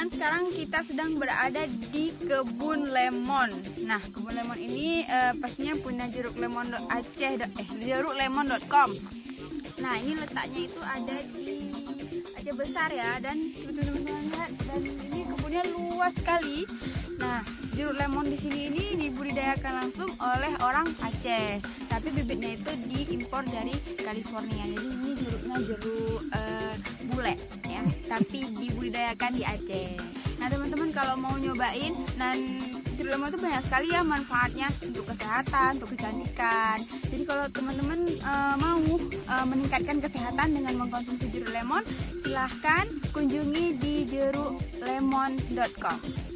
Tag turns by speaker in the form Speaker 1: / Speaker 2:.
Speaker 1: teman-teman, sekarang kita sedang berada di kebun lemon. Nah, kebun lemon ini pastinya punya jeruk lemon.com. Nah, ini letaknya itu ada di Aceh Besar ya, dan teman-teman lihat, dan ini kebunnya luas sekali. Nah, jeruk lemon di sini ini dibudidayakan langsung oleh orang Aceh, tapi bibitnya itu diimpor dari California. Jadi ini jeruk bule ya, tapi dibudidayakan di Aceh. Nah teman-teman, kalau mau nyobain, dan jeruk lemon itu banyak sekali ya manfaatnya untuk kesehatan, untuk kecantikan. Jadi kalau teman-teman mau meningkatkan kesehatan dengan mengkonsumsi jeruk lemon, silahkan kunjungi di jeruklemon.com.